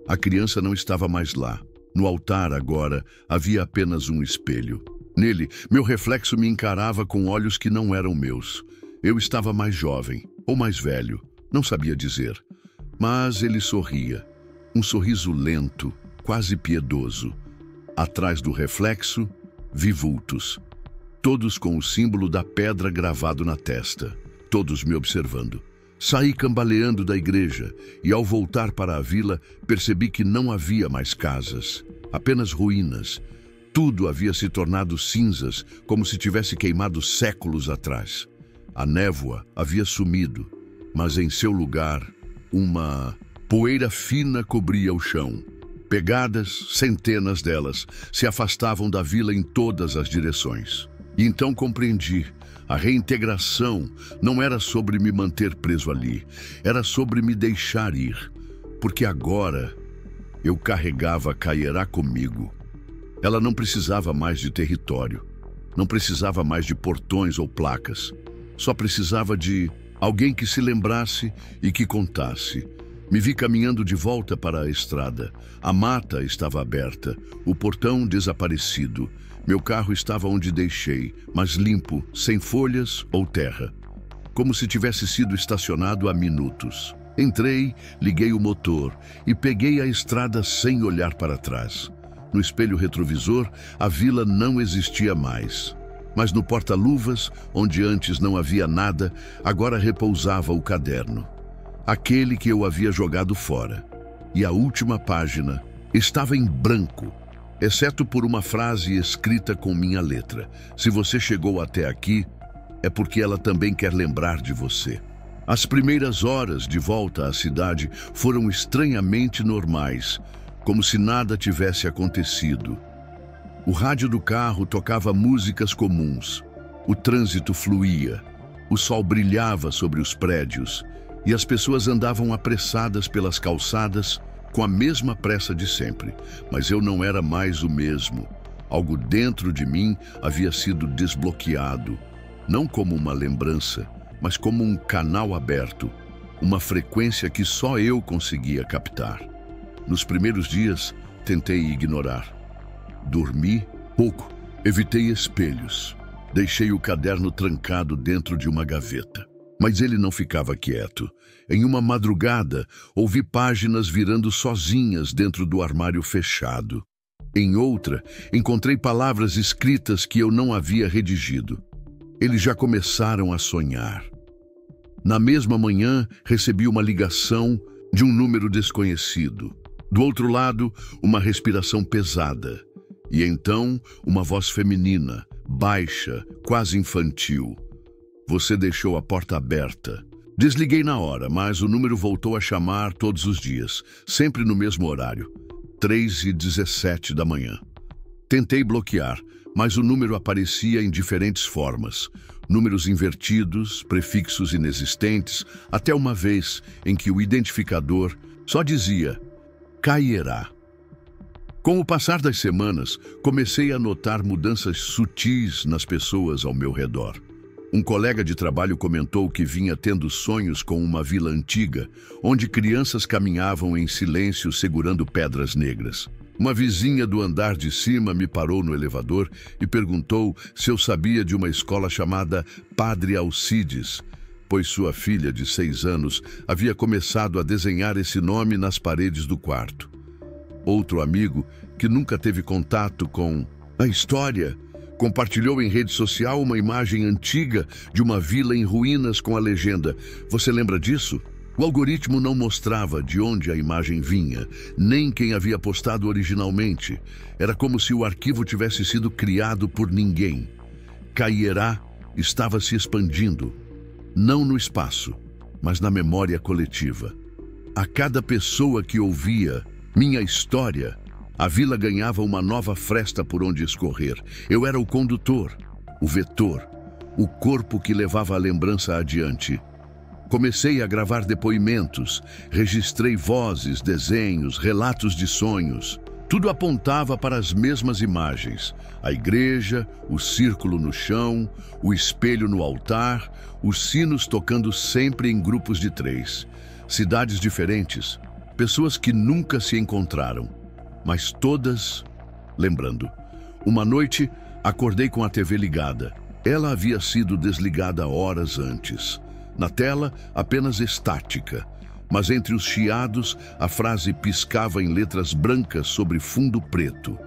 A criança não estava mais lá. No altar agora havia apenas um espelho. Nele, meu reflexo me encarava com olhos que não eram meus. Eu estava mais jovem, ou mais velho, não sabia dizer. Mas ele sorria. Um sorriso lento, quase piedoso. Atrás do reflexo, vi vultos. Todos com o símbolo da pedra gravado na testa. Todos me observando. Saí cambaleando da igreja e, ao voltar para a vila, percebi que não havia mais casas, apenas ruínas. Tudo havia se tornado cinzas, como se tivesse queimado séculos atrás. A névoa havia sumido, mas em seu lugar, uma poeira fina cobria o chão. Pegadas, centenas delas, se afastavam da vila em todas as direções. E então compreendi. A reintegração não era sobre me manter preso ali, era sobre me deixar ir, porque agora eu carregava Caieiá comigo. Ela não precisava mais de território, não precisava mais de portões ou placas, só precisava de alguém que se lembrasse e que contasse. Me vi caminhando de volta para a estrada. A mata estava aberta, o portão desaparecido. Meu carro estava onde deixei, mas limpo, sem folhas ou terra. Como se tivesse sido estacionado há minutos. Entrei, liguei o motor e peguei a estrada sem olhar para trás. No espelho retrovisor, a vila não existia mais. Mas no porta-luvas, onde antes não havia nada, agora repousava o caderno. Aquele que eu havia jogado fora. E a última página estava em branco, exceto por uma frase escrita com minha letra. Se você chegou até aqui, é porque ela também quer lembrar de você. As primeiras horas de volta à cidade foram estranhamente normais, como se nada tivesse acontecido. O rádio do carro tocava músicas comuns. O trânsito fluía. O sol brilhava sobre os prédios e as pessoas andavam apressadas pelas calçadas com a mesma pressa de sempre. Mas eu não era mais o mesmo. Algo dentro de mim havia sido desbloqueado, não como uma lembrança, mas como um canal aberto, uma frequência que só eu conseguia captar. Nos primeiros dias, tentei ignorar. Dormi pouco, evitei espelhos, deixei o caderno trancado dentro de uma gaveta. Mas ele não ficava quieto. Em uma madrugada, ouvi páginas virando sozinhas dentro do armário fechado. Em outra, encontrei palavras escritas que eu não havia redigido. Eles já começaram a sonhar. Na mesma manhã, recebi uma ligação de um número desconhecido. Do outro lado, uma respiração pesada. E então, uma voz feminina, baixa, quase infantil. Você deixou a porta aberta. Desliguei na hora, mas o número voltou a chamar todos os dias, sempre no mesmo horário, 3h17 da manhã. Tentei bloquear, mas o número aparecia em diferentes formas. Números invertidos, prefixos inexistentes, até uma vez em que o identificador só dizia Caierá. Com o passar das semanas, comecei a notar mudanças sutis nas pessoas ao meu redor. Um colega de trabalho comentou que vinha tendo sonhos com uma vila antiga, onde crianças caminhavam em silêncio segurando pedras negras. Uma vizinha do andar de cima me parou no elevador e perguntou se eu sabia de uma escola chamada Padre Alcides, pois sua filha de 6 anos havia começado a desenhar esse nome nas paredes do quarto. Outro amigo, que nunca teve contato com a história, compartilhou em rede social uma imagem antiga de uma vila em ruínas com a legenda: "Você lembra disso?" O algoritmo não mostrava de onde a imagem vinha, nem quem havia postado originalmente. Era como se o arquivo tivesse sido criado por ninguém. Caierá estava se expandindo, não no espaço, mas na memória coletiva. A cada pessoa que ouvia minha história, a vila ganhava uma nova fresta por onde escorrer. Eu era o condutor, o vetor, o corpo que levava a lembrança adiante. Comecei a gravar depoimentos, registrei vozes, desenhos, relatos de sonhos. Tudo apontava para as mesmas imagens: a igreja, o círculo no chão, o espelho no altar, os sinos tocando sempre em grupos de 3. Cidades diferentes, pessoas que nunca se encontraram, mas todas lembrando. Uma noite, acordei com a TV ligada. Ela havia sido desligada horas antes. Na tela, apenas estática, mas entre os chiados, a frase piscava em letras brancas sobre fundo preto.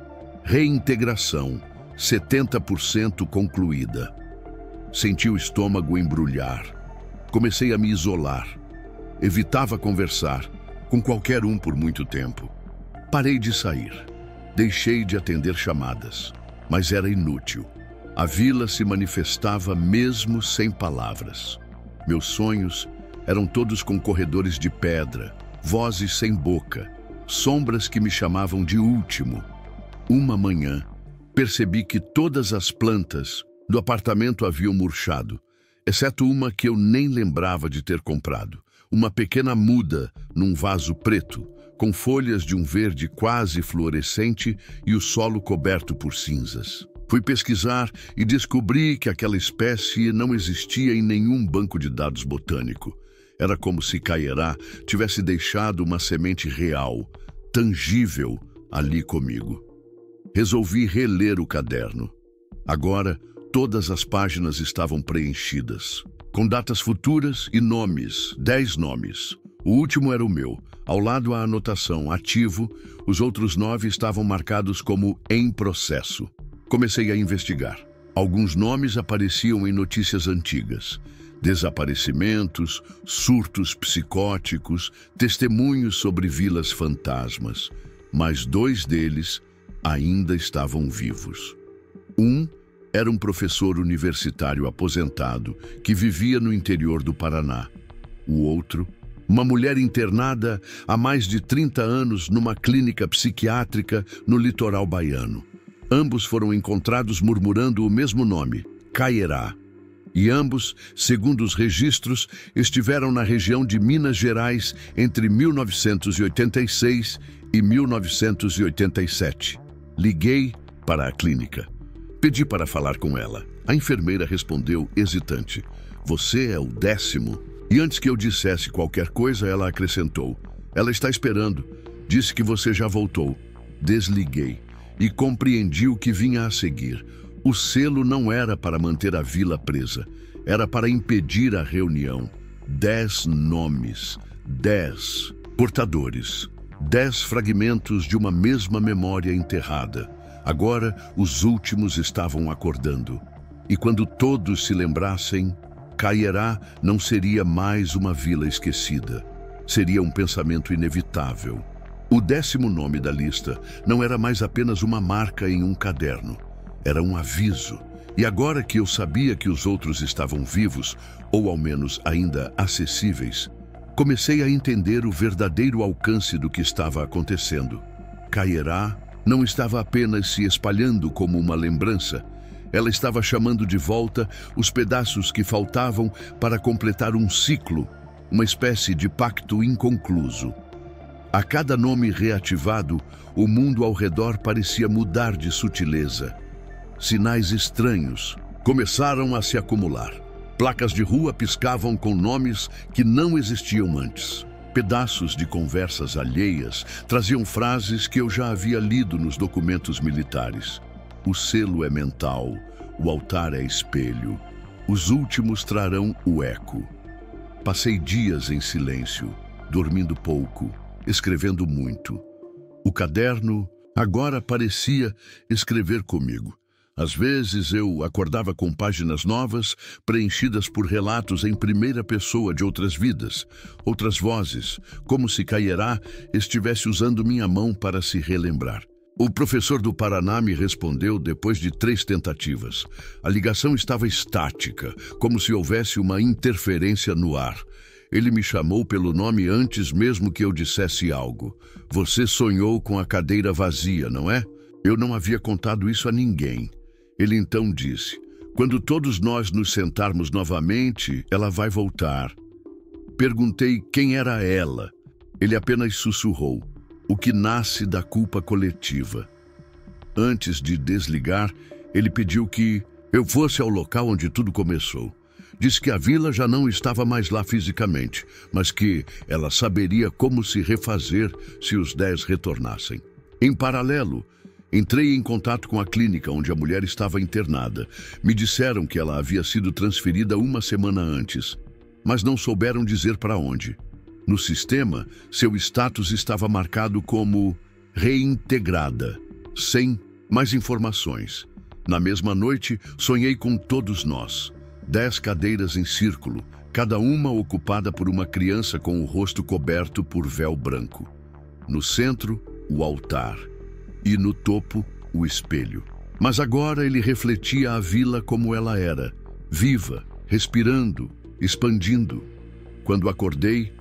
Reintegração, 70% concluída. Senti o estômago embrulhar. Comecei a me isolar. Evitava conversar com qualquer um por muito tempo. Parei de sair. Deixei de atender chamadas, mas era inútil. A vila se manifestava mesmo sem palavras. Meus sonhos eram todos com corredores de pedra, vozes sem boca, sombras que me chamavam de último. Uma manhã, percebi que todas as plantas do apartamento haviam murchado, exceto uma que eu nem lembrava de ter comprado. Uma pequena muda num vaso preto, com folhas de um verde quase fluorescente e o solo coberto por cinzas. Fui pesquisar e descobri que aquela espécie não existia em nenhum banco de dados botânico. Era como se Caierá tivesse deixado uma semente real, tangível, ali comigo. Resolvi reler o caderno. Agora, todas as páginas estavam preenchidas, com datas futuras e nomes, 10 nomes. O último era o meu. Ao lado a anotação ativo, os outros 9 estavam marcados como em processo. Comecei a investigar. Alguns nomes apareciam em notícias antigas. Desaparecimentos, surtos psicóticos, testemunhos sobre vilas fantasmas. Mas 2 deles ainda estavam vivos. Um era um professor universitário aposentado que vivia no interior do Paraná. O outro, uma mulher internada há mais de 30 anos numa clínica psiquiátrica no litoral baiano. Ambos foram encontrados murmurando o mesmo nome, Caierá. E ambos, segundo os registros, estiveram na região de Minas Gerais entre 1986 e 1987. Liguei para a clínica. Pedi para falar com ela. A enfermeira respondeu hesitante: "Você é o 10º?" E antes que eu dissesse qualquer coisa, ela acrescentou: "Ela está esperando. Disse que você já voltou." Desliguei e compreendi o que vinha a seguir. O selo não era para manter a vila presa, era para impedir a reunião. 10 nomes, 10 portadores, 10 fragmentos de uma mesma memória enterrada. Agora, os últimos estavam acordando. E quando todos se lembrassem, Caierá não seria mais uma vila esquecida. Seria um pensamento inevitável. O 10º nome da lista não era mais apenas uma marca em um caderno. Era um aviso. E agora que eu sabia que os outros estavam vivos, ou ao menos ainda acessíveis, comecei a entender o verdadeiro alcance do que estava acontecendo. Caierá não estava apenas se espalhando como uma lembrança. Ela estava chamando de volta os pedaços que faltavam para completar um ciclo, uma espécie de pacto inconcluso. A cada nome reativado, o mundo ao redor parecia mudar de sutileza. Sinais estranhos começaram a se acumular. Placas de rua piscavam com nomes que não existiam antes. Pedaços de conversas alheias traziam frases que eu já havia lido nos documentos militares. O selo é mental, o altar é espelho. Os últimos trarão o eco. Passei dias em silêncio, dormindo pouco, escrevendo muito. O caderno agora parecia escrever comigo. Às vezes eu acordava com páginas novas, preenchidas por relatos em primeira pessoa de outras vidas, outras vozes, como se Caierá estivesse usando minha mão para se relembrar. O professor do Paraná me respondeu depois de 3 tentativas. A ligação estava estática, como se houvesse uma interferência no ar. Ele me chamou pelo nome antes mesmo que eu dissesse algo. Você sonhou com a cadeira vazia, não é? Eu não havia contado isso a ninguém. Ele então disse, quando todos nós nos sentarmos novamente, ela vai voltar. Perguntei quem era ela. Ele apenas sussurrou, o que nasce da culpa coletiva. Antes de desligar, ele pediu que eu fosse ao local onde tudo começou. Disse que a vila já não estava mais lá fisicamente, mas que ela saberia como se refazer se os 10 retornassem. Em paralelo, entrei em contato com a clínica onde a mulher estava internada. Me disseram que ela havia sido transferida 1 semana antes, mas não souberam dizer para onde. No sistema, seu status estava marcado como reintegrada, sem mais informações. Na mesma noite, sonhei com todos nós. 10 cadeiras em círculo, cada uma ocupada por uma criança com o rosto coberto por véu branco. No centro, o altar. E no topo, o espelho. Mas agora ele refletia a vila como ela era, viva, respirando, expandindo. Quando acordei,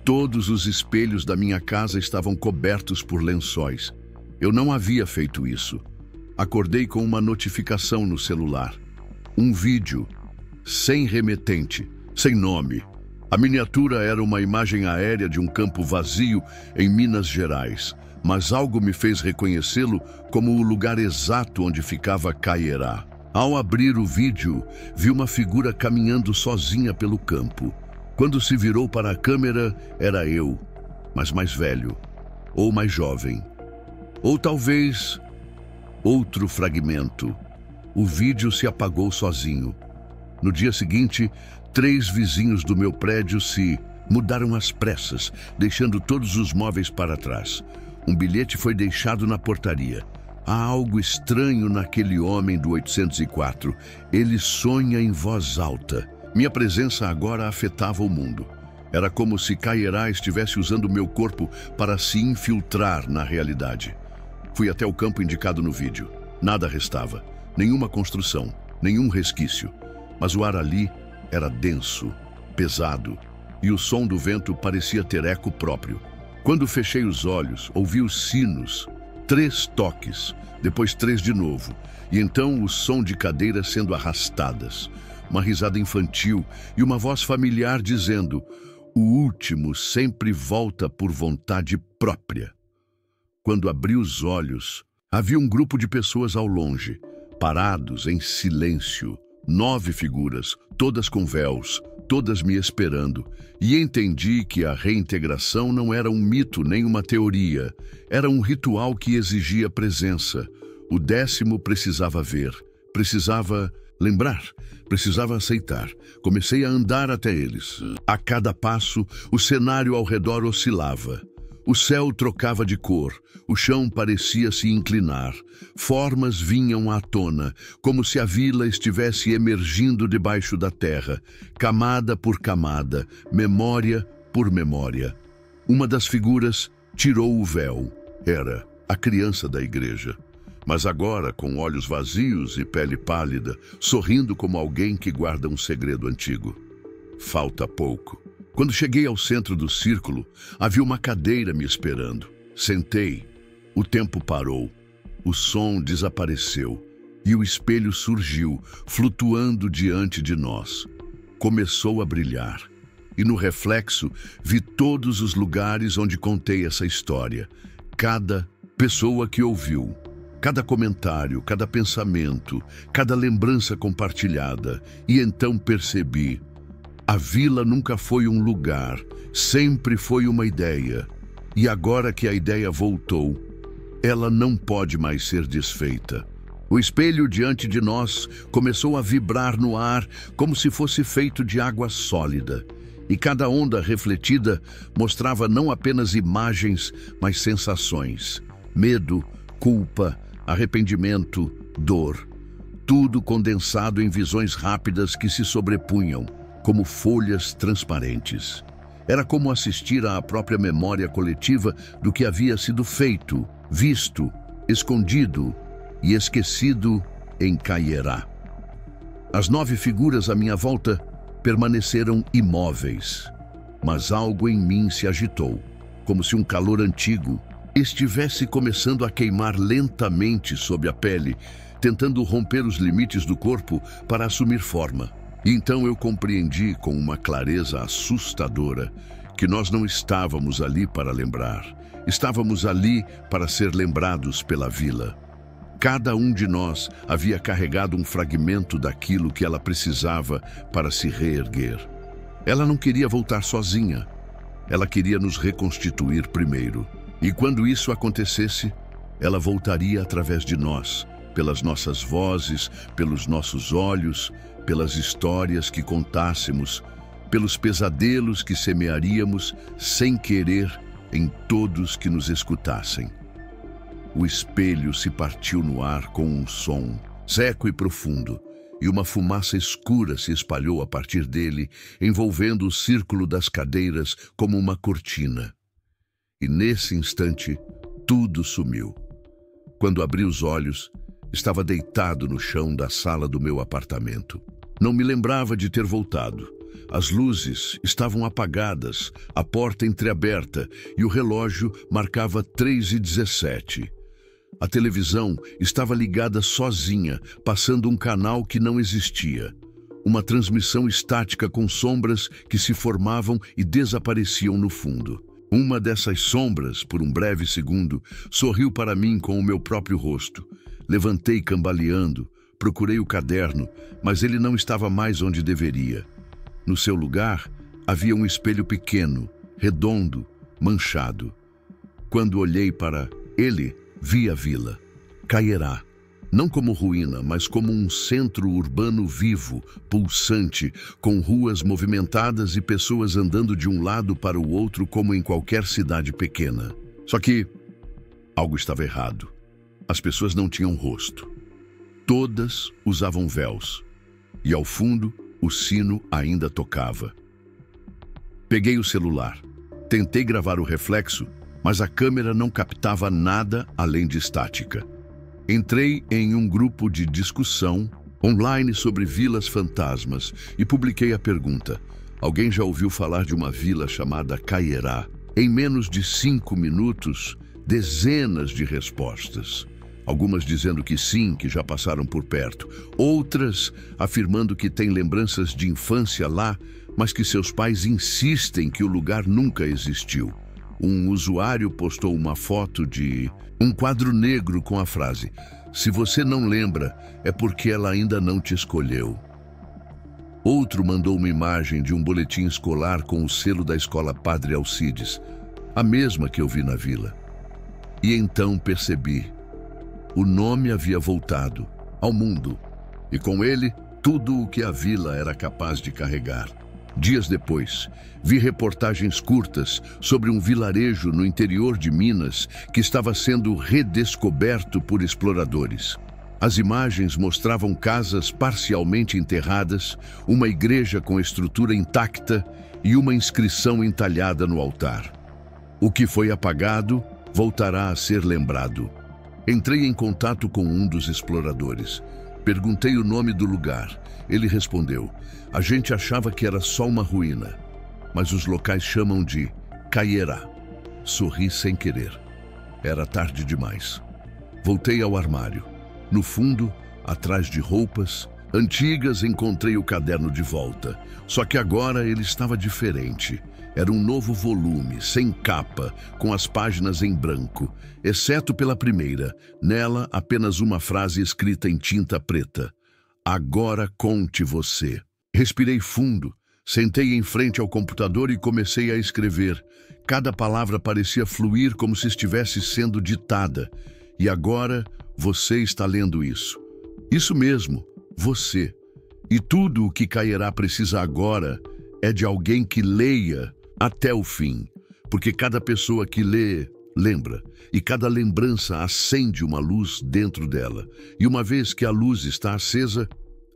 todos os espelhos da minha casa estavam cobertos por lençóis. Eu não havia feito isso. Acordei com uma notificação no celular. Um vídeo, sem remetente, sem nome. A miniatura era uma imagem aérea de um campo vazio em Minas Gerais. Mas algo me fez reconhecê-lo como o lugar exato onde ficava Caierá. Ao abrir o vídeo, vi uma figura caminhando sozinha pelo campo. Quando se virou para a câmera, era eu, mas mais velho, ou mais jovem. Ou talvez outro fragmento. O vídeo se apagou sozinho. No dia seguinte, 3 vizinhos do meu prédio se mudaram às pressas, deixando todos os móveis para trás. Um bilhete foi deixado na portaria. Há algo estranho naquele homem do 804. Ele sonha em voz alta. Minha presença agora afetava o mundo. Era como se Caierá estivesse usando meu corpo para se infiltrar na realidade. Fui até o campo indicado no vídeo. Nada restava. Nenhuma construção, nenhum resquício. Mas o ar ali era denso, pesado, e o som do vento parecia ter eco próprio. Quando fechei os olhos, ouvi os sinos, 3 toques, depois 3 de novo, e então o som de cadeiras sendo arrastadas, uma risada infantil e uma voz familiar dizendo, o último sempre volta por vontade própria. Quando abri os olhos, havia um grupo de pessoas ao longe, parados em silêncio, 9 figuras, todas com véus, todas me esperando, e entendi que a reintegração não era um mito nem uma teoria, era um ritual que exigia presença. O 10º precisava ver, precisava lembrar, precisava aceitar. Comecei a andar até eles. A cada passo, o cenário ao redor oscilava. O céu trocava de cor, o chão parecia se inclinar, formas vinham à tona, como se a vila estivesse emergindo debaixo da terra, camada por camada, memória por memória. Uma das figuras tirou o véu. Era a criança da igreja. Mas agora, com olhos vazios e pele pálida, sorrindo como alguém que guarda um segredo antigo. Falta pouco. Quando cheguei ao centro do círculo, havia uma cadeira me esperando. Sentei. O tempo parou. O som desapareceu. E o espelho surgiu, flutuando diante de nós. Começou a brilhar. E no reflexo, vi todos os lugares onde contei essa história. Cada pessoa que ouviu. Cada comentário, cada pensamento, cada lembrança compartilhada. E então percebi. A vila nunca foi um lugar, sempre foi uma ideia. E agora que a ideia voltou, ela não pode mais ser desfeita. O espelho diante de nós começou a vibrar no ar como se fosse feito de água sólida. E cada onda refletida mostrava não apenas imagens, mas sensações. Medo, culpa, arrependimento, dor. Tudo condensado em visões rápidas que se sobrepunham, como folhas transparentes. Era como assistir à própria memória coletiva do que havia sido feito, visto, escondido e esquecido em Caieiá. As 9 figuras à minha volta permaneceram imóveis, mas algo em mim se agitou, como se um calor antigo estivesse começando a queimar lentamente sob a pele, tentando romper os limites do corpo para assumir forma. E então eu compreendi com uma clareza assustadora que nós não estávamos ali para lembrar. Estávamos ali para ser lembrados pela vila. Cada um de nós havia carregado um fragmento daquilo que ela precisava para se reerguer. Ela não queria voltar sozinha. Ela queria nos reconstituir primeiro. E quando isso acontecesse, ela voltaria através de nós, pelas nossas vozes, pelos nossos olhos, pelas histórias que contássemos, pelos pesadelos que semearíamos sem querer em todos que nos escutassem. O espelho se partiu no ar com um som seco e profundo, e uma fumaça escura se espalhou a partir dele, envolvendo o círculo das cadeiras como uma cortina. E nesse instante, tudo sumiu. Quando abri os olhos, estava deitado no chão da sala do meu apartamento. Não me lembrava de ter voltado. As luzes estavam apagadas, a porta entreaberta e o relógio marcava 3h17. A televisão estava ligada sozinha, passando um canal que não existia. Uma transmissão estática com sombras que se formavam e desapareciam no fundo. Uma dessas sombras, por um breve segundo, sorriu para mim com o meu próprio rosto. Levantei cambaleando, procurei o caderno, mas ele não estava mais onde deveria. No seu lugar, havia um espelho pequeno, redondo, manchado. Quando olhei para ele, vi a vila. Caieiá. Não como ruína, mas como um centro urbano vivo, pulsante, com ruas movimentadas e pessoas andando de um lado para o outro como em qualquer cidade pequena. Só que algo estava errado. As pessoas não tinham rosto. Todas usavam véus. E ao fundo, o sino ainda tocava. Peguei o celular. Tentei gravar o reflexo, mas a câmera não captava nada além de estática. Entrei em um grupo de discussão online sobre vilas fantasmas e publiquei a pergunta: alguém já ouviu falar de uma vila chamada Caieiá? Em menos de 5 minutos, dezenas de respostas. Algumas dizendo que sim, que já passaram por perto. Outras afirmando que têm lembranças de infância lá, mas que seus pais insistem que o lugar nunca existiu. Um usuário postou uma foto de um quadro negro com a frase: "Se você não lembra, é porque ela ainda não te escolheu." Outro mandou uma imagem de um boletim escolar com o selo da escola Padre Alcides, a mesma que eu vi na vila. E então percebi. O nome havia voltado ao mundo, e com ele tudo o que a vila era capaz de carregar. Dias depois, vi reportagens curtas sobre um vilarejo no interior de Minas que estava sendo redescoberto por exploradores. As imagens mostravam casas parcialmente enterradas, uma igreja com estrutura intacta e uma inscrição entalhada no altar. O que foi apagado voltará a ser lembrado. Entrei em contato com um dos exploradores. Perguntei o nome do lugar. Ele respondeu: a gente achava que era só uma ruína, mas os locais chamam de Caieiá. Sorri sem querer. Era tarde demais. Voltei ao armário. No fundo, atrás de roupas antigas, encontrei o caderno de volta. Só que agora ele estava diferente. Era um novo volume, sem capa, com as páginas em branco, exceto pela primeira. Nela, apenas uma frase escrita em tinta preta: agora conte você. Respirei fundo, sentei em frente ao computador e comecei a escrever. Cada palavra parecia fluir como se estivesse sendo ditada. E agora, você está lendo isso. Isso mesmo, você. E tudo o que Caieiá precisa agora é de alguém que leia até o fim. Porque cada pessoa que lê, lembra. E cada lembrança acende uma luz dentro dela. E uma vez que a luz está acesa,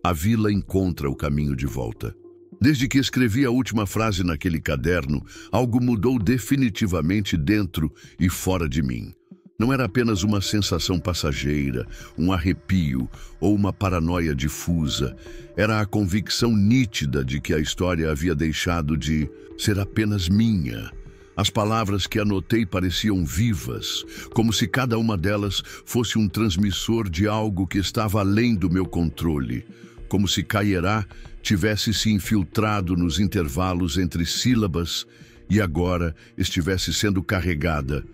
a vila encontra o caminho de volta. Desde que escrevi a última frase naquele caderno, algo mudou definitivamente dentro e fora de mim. Não era apenas uma sensação passageira, um arrepio ou uma paranoia difusa. Era a convicção nítida de que a história havia deixado de ser apenas minha. As palavras que anotei pareciam vivas, como se cada uma delas fosse um transmissor de algo que estava além do meu controle. Como se Caieiá tivesse se infiltrado nos intervalos entre sílabas e agora estivesse sendo carregada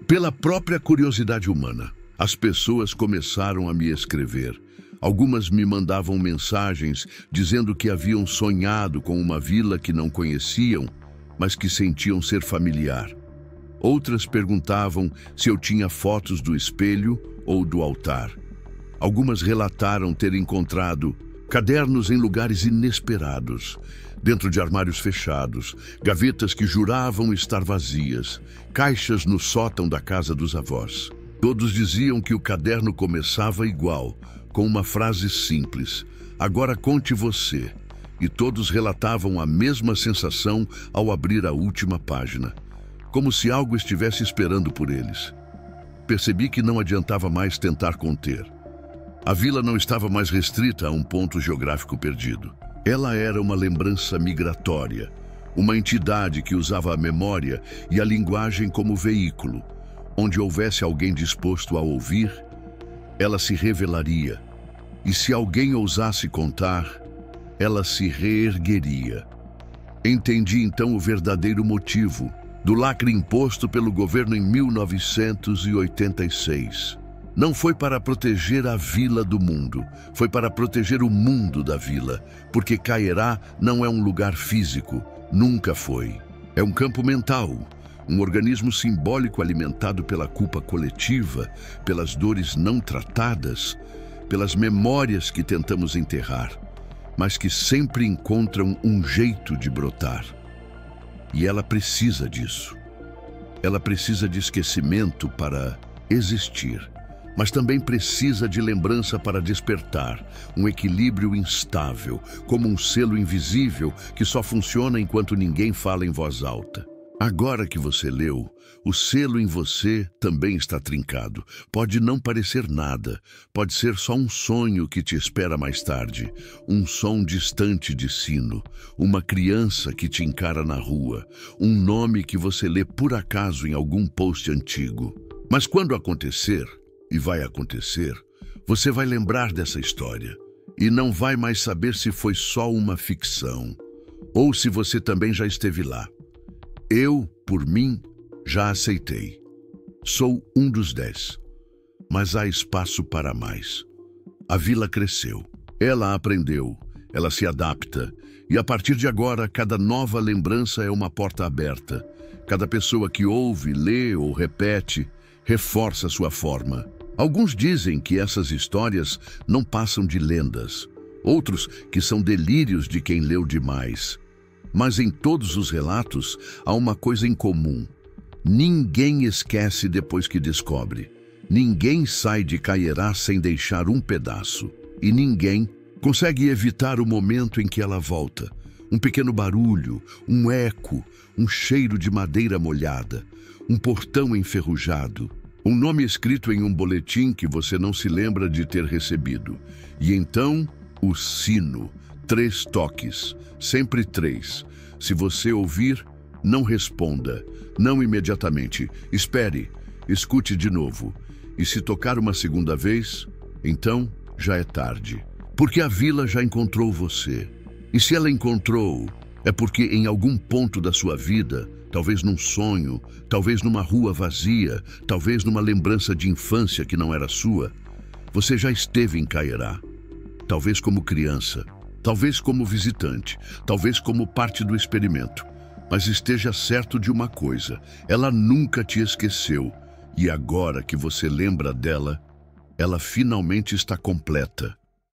pela própria curiosidade humana. As pessoas começaram a me escrever. Algumas me mandavam mensagens dizendo que haviam sonhado com uma vila que não conheciam, mas que sentiam ser familiar. Outras perguntavam se eu tinha fotos do espelho ou do altar. Algumas relataram ter encontrado cadernos em lugares inesperados, dentro de armários fechados, gavetas que juravam estar vazias, caixas no sótão da casa dos avós. Todos diziam que o caderno começava igual, com uma frase simples: agora conte você. E todos relatavam a mesma sensação ao abrir a última página, como se algo estivesse esperando por eles. Percebi que não adiantava mais tentar conter. A vila não estava mais restrita a um ponto geográfico perdido. Ela era uma lembrança migratória, uma entidade que usava a memória e a linguagem como veículo. Onde houvesse alguém disposto a ouvir, ela se revelaria. E se alguém ousasse contar, ela se reergueria. Entendi então o verdadeiro motivo do lacre imposto pelo governo em 1986. Não foi para proteger a vila do mundo, foi para proteger o mundo da vila, porque Caieiá não é um lugar físico, nunca foi. É um campo mental, um organismo simbólico alimentado pela culpa coletiva, pelas dores não tratadas, pelas memórias que tentamos enterrar, mas que sempre encontram um jeito de brotar. E ela precisa disso. Ela precisa de esquecimento para existir, mas também precisa de lembrança para despertar, um equilíbrio instável, como um selo invisível que só funciona enquanto ninguém fala em voz alta. Agora que você leu, o selo em você também está trincado. Pode não parecer nada, pode ser só um sonho que te espera mais tarde, um som distante de sino, uma criança que te encara na rua, um nome que você lê por acaso em algum post antigo. Mas quando acontecer, e vai acontecer, você vai lembrar dessa história e não vai mais saber se foi só uma ficção ou se você também já esteve lá. Eu, por mim, já aceitei. Sou um dos 10, mas há espaço para mais. A vila cresceu, ela aprendeu, ela se adapta e a partir de agora cada nova lembrança é uma porta aberta. Cada pessoa que ouve, lê ou repete reforça sua forma. Alguns dizem que essas histórias não passam de lendas, outros que são delírios de quem leu demais. Mas em todos os relatos há uma coisa em comum. Ninguém esquece depois que descobre. Ninguém sai de Caieiá sem deixar um pedaço. E ninguém consegue evitar o momento em que ela volta. Um pequeno barulho, um eco, um cheiro de madeira molhada, um portão enferrujado, um nome escrito em um boletim que você não se lembra de ter recebido. E então, o sino. 3 toques, sempre 3. Se você ouvir, não responda, não imediatamente. Espere, escute de novo. E se tocar uma segunda vez, então já é tarde. Porque a vila já encontrou você. E se ela encontrou, é porque em algum ponto da sua vida, talvez num sonho, talvez numa rua vazia, talvez numa lembrança de infância que não era sua, você já esteve em Caieiá. Talvez como criança, talvez como visitante, talvez como parte do experimento. Mas esteja certo de uma coisa, ela nunca te esqueceu. E agora que você lembra dela, ela finalmente está completa.